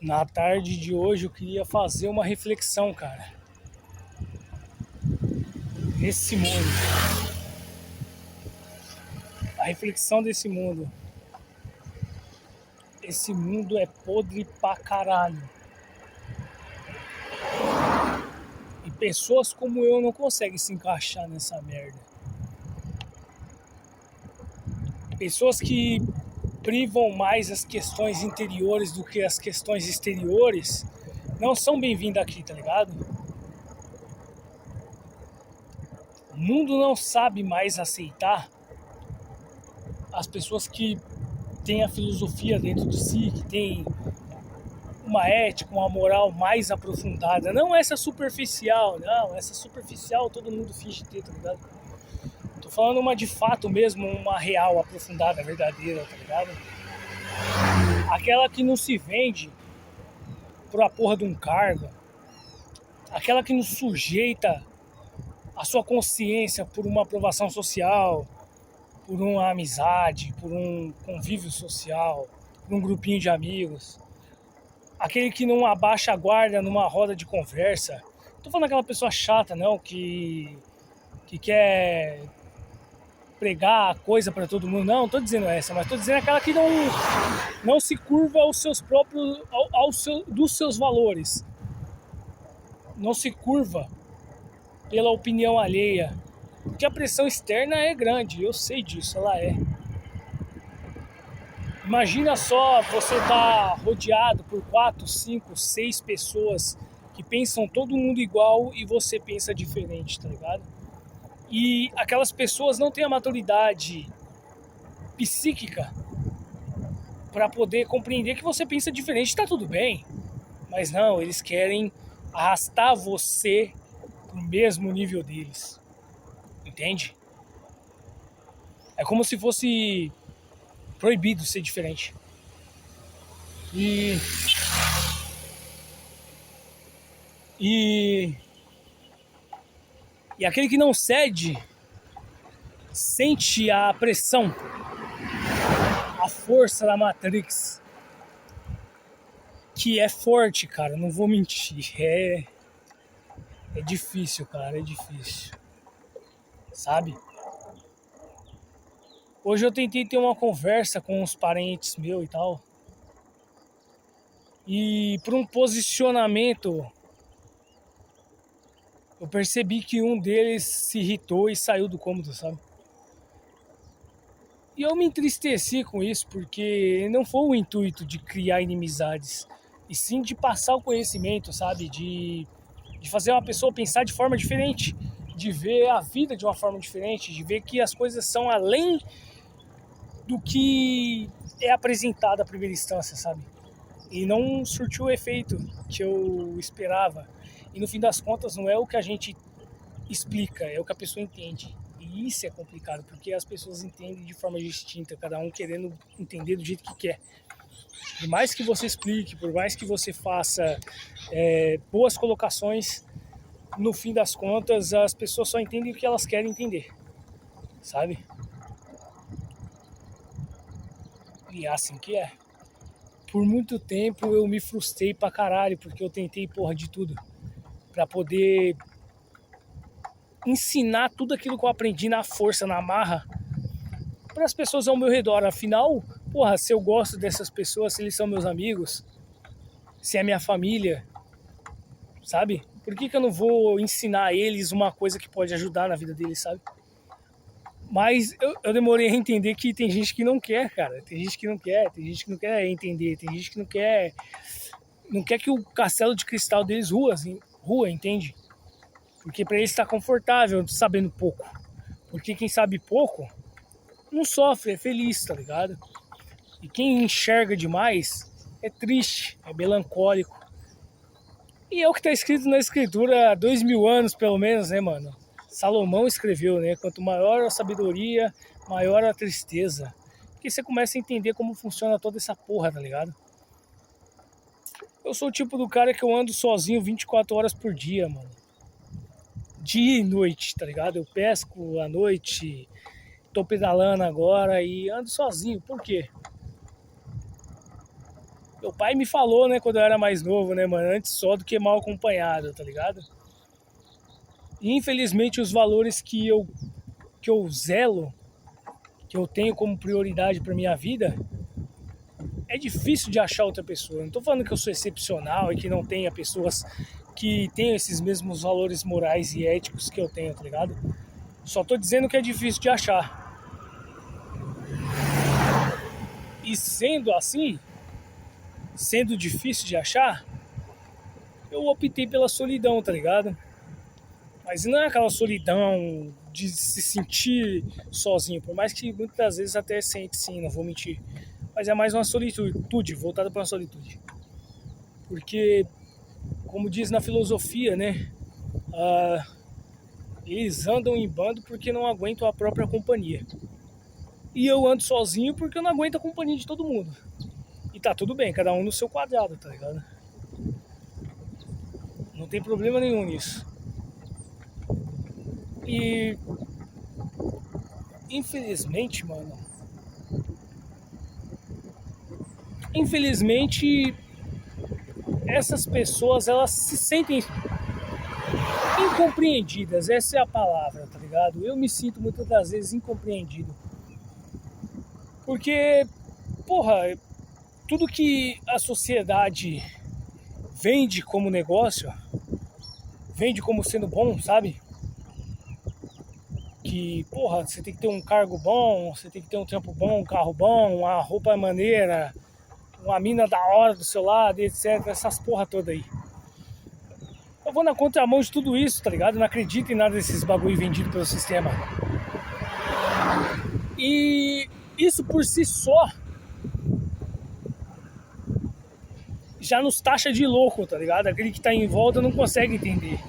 Na tarde de hoje eu queria fazer uma reflexão, cara. Esse mundo, a reflexão desse mundo. Esse mundo é podre pra caralho. E pessoas como eu não conseguem se encaixar nessa merda. Pessoas que privam mais as questões interiores do que as questões exteriores não são bem-vindas aqui, tá ligado? O mundo não sabe mais aceitar as pessoas que têm a filosofia dentro de si, que têm uma ética, uma moral mais aprofundada. Não essa superficial, não. Essa superficial todo mundo finge ter, tá ligado? Tô falando uma de fato mesmo, uma real, aprofundada, verdadeira, tá ligado? Aquela que não se vende por a porra de um cargo. Aquela que não sujeita a sua consciência por uma aprovação social, por uma amizade, por um convívio social, por um grupinho de amigos. Aquele que não abaixa a guarda numa roda de conversa. Não tô falando daquela pessoa chata, não, que quer pregar coisa para todo mundo. Não tô dizendo essa, mas tô dizendo aquela que não se curva aos seus próprios, dos seus valores. Não se curva pela opinião alheia. Porque a pressão externa é grande, eu sei disso, ela é. Imagina só você tá rodeado por 4, 5, 6 pessoas que pensam todo mundo igual e você pensa diferente, tá ligado? E aquelas pessoas não têm a maturidade psíquica para poder compreender que você pensa diferente, tá tudo bem. Mas não, eles querem arrastar você pro mesmo nível deles. Entende? É como se fosse proibido ser diferente. E e e aquele que não cede sente a pressão, a força da Matrix, que é forte, cara, não vou mentir. É difícil, cara, é difícil. Sabe? Hoje eu tentei ter uma conversa com uns parentes meus e tal. E por um posicionamento, eu percebi que um deles se irritou e saiu do cômodo, sabe? E eu me entristeci com isso, porque não foi o intuito de criar inimizades, e sim de passar o conhecimento, sabe? De fazer uma pessoa pensar de forma diferente, de ver a vida de uma forma diferente, de ver que as coisas são além do que é apresentado à primeira instância, sabe? E não surtiu o efeito que eu esperava. E no fim das contas não é o que a gente explica, é o que a pessoa entende. E isso é complicado, porque as pessoas entendem de forma distinta, cada um querendo entender do jeito que quer. Por mais que você explique, por mais que você faça boas colocações, no fim das contas as pessoas só entendem o que elas querem entender, sabe? E é assim que é. Por muito tempo eu me frustrei pra caralho, porque eu tentei porra de tudo pra poder ensinar tudo aquilo que eu aprendi na força, na marra, para as pessoas ao meu redor. Afinal, porra, se eu gosto dessas pessoas, se eles são meus amigos, se é minha família, sabe? Por que eu não vou ensinar a eles uma coisa que pode ajudar na vida deles, sabe? Mas eu demorei a entender que tem gente que não quer, cara. Tem gente que não quer, tem gente que não quer entender, tem gente que não quer que o castelo de cristal deles rua, entende? Porque para eles está confortável sabendo pouco. Porque quem sabe pouco não sofre, é feliz, tá ligado? E quem enxerga demais é triste, é melancólico. E é o que tá escrito na escritura há 2000 anos, pelo menos, né, mano? Salomão escreveu, né? Quanto maior a sabedoria, maior a tristeza. Porque você começa a entender como funciona toda essa porra, tá ligado? Eu sou o tipo do cara que eu ando sozinho 24 horas por dia, mano. Dia e noite, tá ligado? Eu pesco à noite, tô pedalando agora e ando sozinho. Por quê? Meu pai me falou, né, quando eu era mais novo, né, mano, antes só do que mal acompanhado, tá ligado? E infelizmente os valores que eu zelo, que eu tenho como prioridade pra minha vida, é difícil de achar outra pessoa. Eu não tô falando que eu sou excepcional e que não tenha pessoas que tenham esses mesmos valores morais e éticos que eu tenho, tá ligado? Só tô dizendo que é difícil de achar. E sendo assim, sendo difícil de achar, eu optei pela solidão, tá ligado? Mas não é aquela solidão de se sentir sozinho, por mais que muitas das vezes até sente sim, não vou mentir. Mas é mais uma solitude, voltada para uma solitude. Porque, como diz na filosofia, né? ah, Eles andam em bando porque não aguentam a própria companhia. E eu ando sozinho porque eu não aguento a companhia de todo mundo. E tá tudo bem, cada um no seu quadrado, tá ligado? Não tem problema nenhum nisso. E infelizmente, mano, infelizmente essas pessoas elas se sentem incompreendidas, essa é a palavra, tá ligado? Eu me sinto muitas das vezes incompreendido. Porque, porra, tudo que a sociedade vende como negócio, vende como sendo bom, sabe? Que, porra, você tem que ter um cargo bom, você tem que ter um trampo bom, um carro bom, uma roupa maneira, uma mina da hora do seu lado, etc. Essas porra toda aí. Eu vou na contramão de tudo isso, tá ligado? Eu não acredito em nada desses bagulho vendido pelo sistema. E isso por si só já nos taxa de louco, tá ligado? Aquele que tá em volta não consegue entender.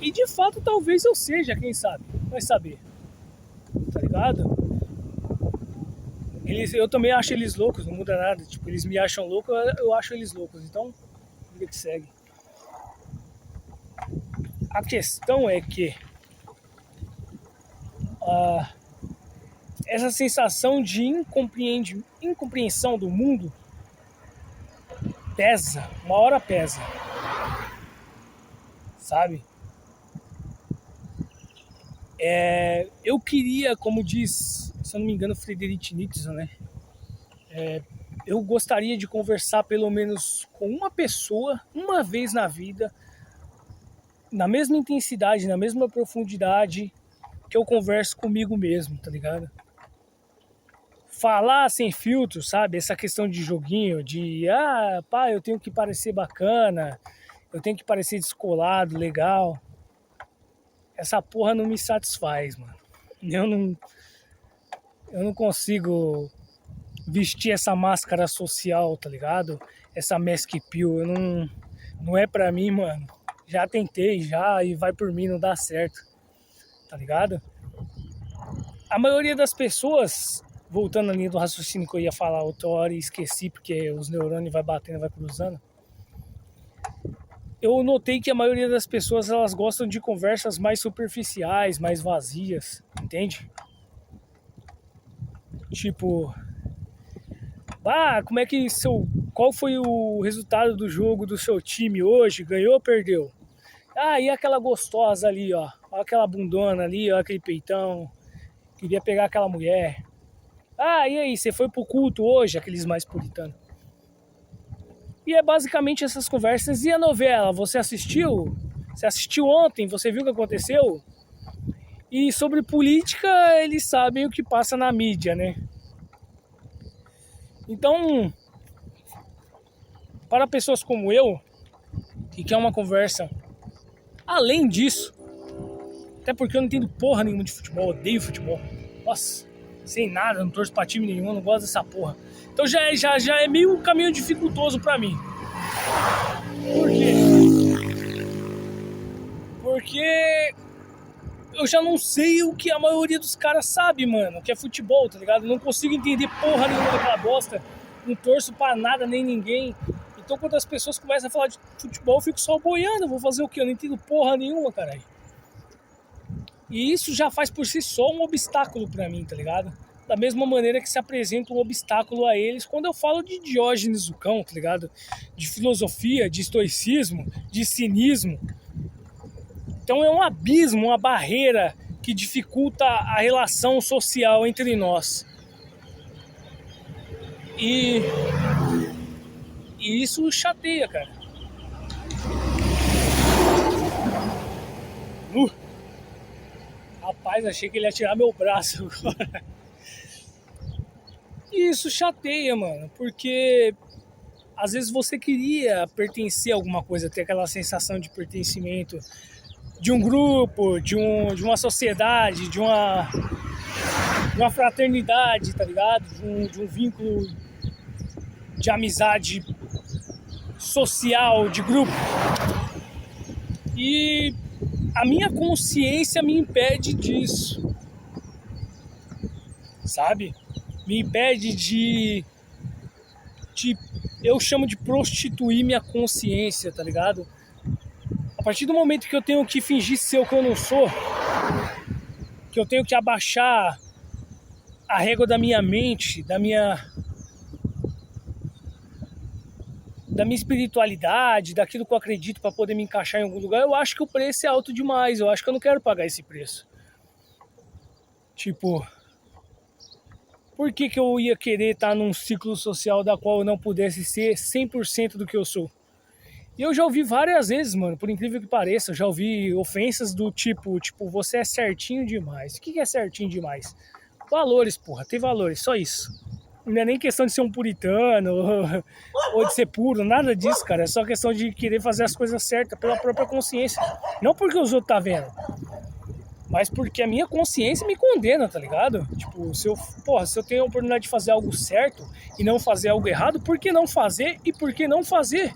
E de fato talvez eu seja, quem sabe? Vai saber. Tá ligado? Eu também acho eles loucos, não muda nada. Tipo, eles me acham louco, eu acho eles loucos. Então, vida que segue. A questão é que essa sensação de incompreensão do mundo pesa, uma hora pesa, sabe? Eu queria, como diz, se eu não me engano, Friedrich Nietzsche, né? Eu gostaria de conversar pelo menos com uma pessoa, uma vez na vida, na mesma intensidade, na mesma profundidade que eu converso comigo mesmo, tá ligado? Falar sem filtro, sabe? Essa questão de joguinho, de pá, eu tenho que parecer bacana, eu tenho que parecer descolado, legal. Essa porra não me satisfaz, mano. Eu não consigo vestir essa máscara social, tá ligado? Essa mask pill, não é pra mim, mano. Já tentei, já, e vai por mim, não dá certo, tá ligado? A maioria das pessoas, voltando ali do raciocínio que eu ia falar outra hora e esqueci porque os neurônios vai batendo, vai cruzando. Eu notei que a maioria das pessoas elas gostam de conversas mais superficiais, mais vazias, entende? Tipo, qual foi o resultado do jogo do seu time hoje? Ganhou ou perdeu? E aquela gostosa ali, ó, aquela bundona ali, ó, aquele peitão, queria pegar aquela mulher. E aí, você foi pro culto hoje? Aqueles mais puritanos. E é basicamente essas conversas. E a novela, você assistiu? Você assistiu ontem? Você viu o que aconteceu? E sobre política, eles sabem o que passa na mídia, né? Então, para pessoas como eu, que quer uma conversa além disso, até porque eu não entendo porra nenhuma de futebol, odeio futebol. Nossa, sem nada, não torço pra time nenhum, não gosto dessa porra. Então já é meio um caminho dificultoso pra mim. Por quê? Porque eu já não sei o que a maioria dos caras sabe, mano, que é futebol, tá ligado? Eu não consigo entender porra nenhuma daquela bosta, não torço pra nada nem ninguém. Então quando as pessoas começam a falar de futebol, eu fico só boiando, eu vou fazer o quê? Eu não entendo porra nenhuma, caralho. E isso já faz por si só um obstáculo pra mim, tá ligado? da mesma maneira que se apresenta um obstáculo a eles quando eu falo de Diógenes o Cão, tá ligado? De filosofia, de estoicismo, de cinismo. Então é um abismo, uma barreira que dificulta a relação social entre nós. E isso chateia, cara. Rapaz, achei que ele ia tirar meu braço agora. E isso chateia, mano, porque às vezes você queria pertencer a alguma coisa, ter aquela sensação de pertencimento de um grupo, de uma sociedade, de uma fraternidade, tá ligado? De um vínculo de amizade social, de grupo. E a minha consciência me impede disso, sabe? Me impede de eu chamo de prostituir minha consciência, tá ligado? A partir do momento que eu tenho que fingir ser o que eu não sou, que eu tenho que abaixar a régua da minha mente, da minha espiritualidade, daquilo que eu acredito para poder me encaixar em algum lugar, eu acho que o preço é alto demais, eu acho que eu não quero pagar esse preço. Tipo, por que eu ia querer estar num ciclo social da qual eu não pudesse ser 100% do que eu sou? E eu já ouvi várias vezes, mano, por incrível que pareça, eu já ouvi ofensas do tipo, você é certinho demais. O que é certinho demais? Valores, porra, tem valores, só isso. Não é nem questão de ser um puritano ou de ser puro, nada disso, cara. É só questão de querer fazer as coisas certas pela própria consciência. Não porque os outros tá vendo, mas porque a minha consciência me condena, tá ligado? Tipo, se eu tenho a oportunidade de fazer algo certo e não fazer algo errado, por que não fazer e por que não fazer?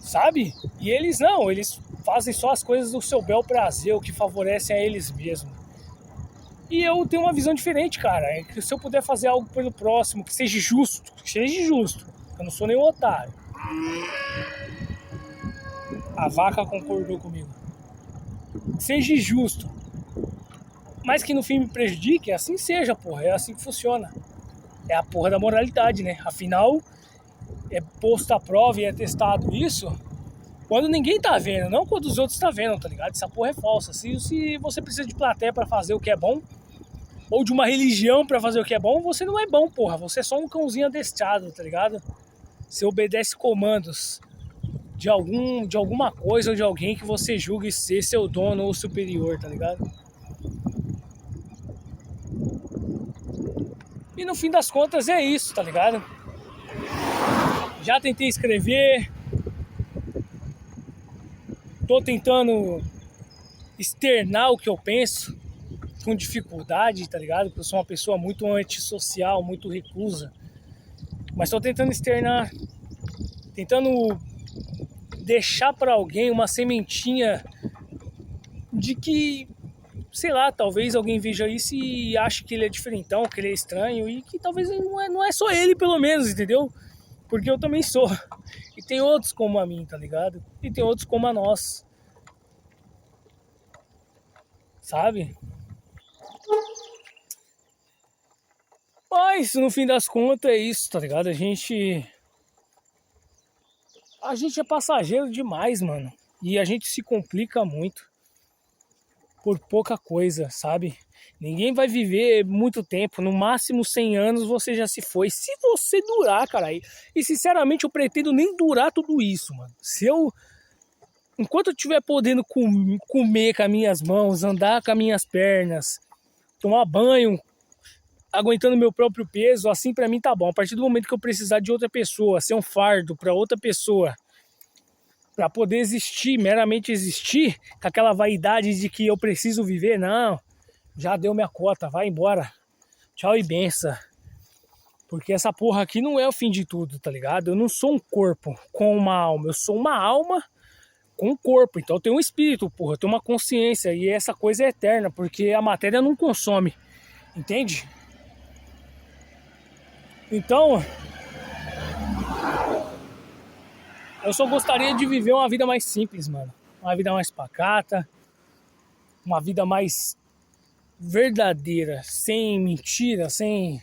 Sabe? E eles não, eles fazem só as coisas do seu bel prazer, o que favorecem a eles mesmos. E eu tenho uma visão diferente, cara. É que se eu puder fazer algo pelo próximo, que seja justo, eu não sou nenhum otário. A vaca concordou comigo. Seja justo, mas que no fim me prejudique, assim seja, porra. É assim que funciona. É a porra da moralidade, né? Afinal, é posto à prova e é testado isso quando ninguém tá vendo, não quando os outros tá vendo, tá ligado? Essa porra é falsa. Se você precisa de plateia pra fazer o que é bom, ou de uma religião pra fazer o que é bom, você não é bom, porra. Você é só um cãozinho adestrado, tá ligado? Você obedece comandos de alguma coisa ou de alguém que você julgue ser seu dono ou superior, tá ligado? E no fim das contas é isso, tá ligado? Já tentei escrever, tô tentando externar o que eu penso com dificuldade, tá ligado? Porque eu sou uma pessoa muito antissocial, muito reclusa. Mas tô tentando externar, tentando deixar pra alguém uma sementinha de que, sei lá, talvez alguém veja isso e ache que ele é diferentão, que ele é estranho e que talvez não é só ele, pelo menos, entendeu? Porque eu também sou. E tem outros como a mim, tá ligado? E tem outros como a nós. Sabe? Mas no fim das contas é isso, tá ligado? A gente é passageiro demais, mano. E a gente se complica muito por pouca coisa, sabe? Ninguém vai viver muito tempo, no máximo 100 anos você já se foi. Se você durar, cara. E sinceramente eu pretendo nem durar tudo isso, mano. Enquanto eu estiver podendo comer com as minhas mãos, andar com as minhas pernas, tomar banho, aguentando meu próprio peso, assim pra mim tá bom. A partir do momento que eu precisar de outra pessoa, ser um fardo pra outra pessoa, pra poder existir, meramente existir, com aquela vaidade de que eu preciso viver, não, já deu minha cota, vai embora. Tchau e benção. Porque essa porra aqui não é o fim de tudo, tá ligado? Eu não sou um corpo com uma alma, eu sou uma alma com um corpo. Então eu tenho um espírito, porra, eu tenho uma consciência e essa coisa é eterna, porque a matéria não consome, entende? Então, eu só gostaria de viver uma vida mais simples, mano. Uma vida mais pacata, uma vida mais verdadeira, sem mentira, sem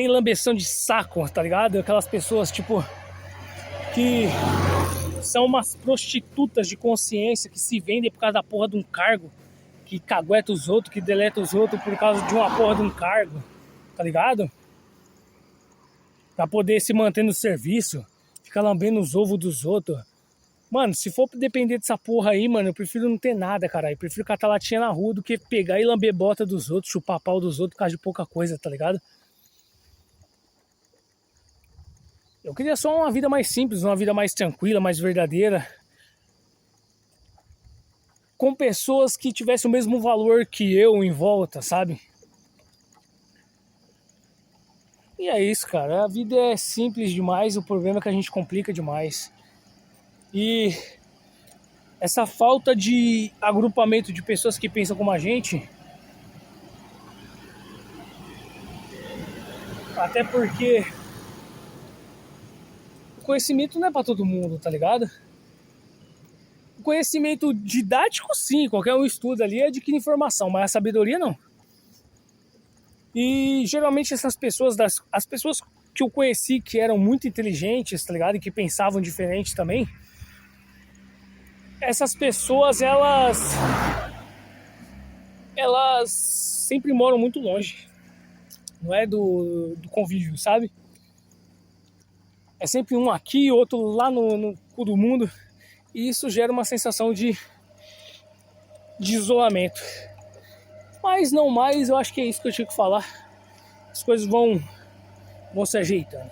lambeção de saco, tá ligado? Aquelas pessoas, tipo, que são umas prostitutas de consciência que se vendem por causa da porra de um cargo, que cagueta os outros, que deleta os outros por causa de uma porra de um cargo, tá ligado? Pra poder se manter no serviço, ficar lambendo os ovos dos outros. Mano, se for depender dessa porra aí, mano, eu prefiro não ter nada, caralho. Eu prefiro catar latinha na rua do que pegar e lamber bota dos outros, chupar pau dos outros por causa de pouca coisa, tá ligado? Eu queria só uma vida mais simples, uma vida mais tranquila, mais verdadeira. Com pessoas que tivessem o mesmo valor que eu em volta, sabe? E é isso, cara. A vida é simples demais, o problema é que a gente complica demais. E essa falta de agrupamento de pessoas que pensam como a gente, até porque o conhecimento não é pra todo mundo, tá ligado? O conhecimento didático, sim, qualquer um estuda ali e adquire informação, mas a sabedoria não. E geralmente essas pessoas, as pessoas que eu conheci que eram muito inteligentes, tá ligado? E que pensavam diferente também, essas pessoas, elas sempre moram muito longe, não é do convívio, sabe? É sempre um aqui, outro lá no cu do mundo, e isso gera uma sensação de isolamento. Mas não mais, eu acho que é isso que eu tinha que falar. As coisas vão se ajeitando.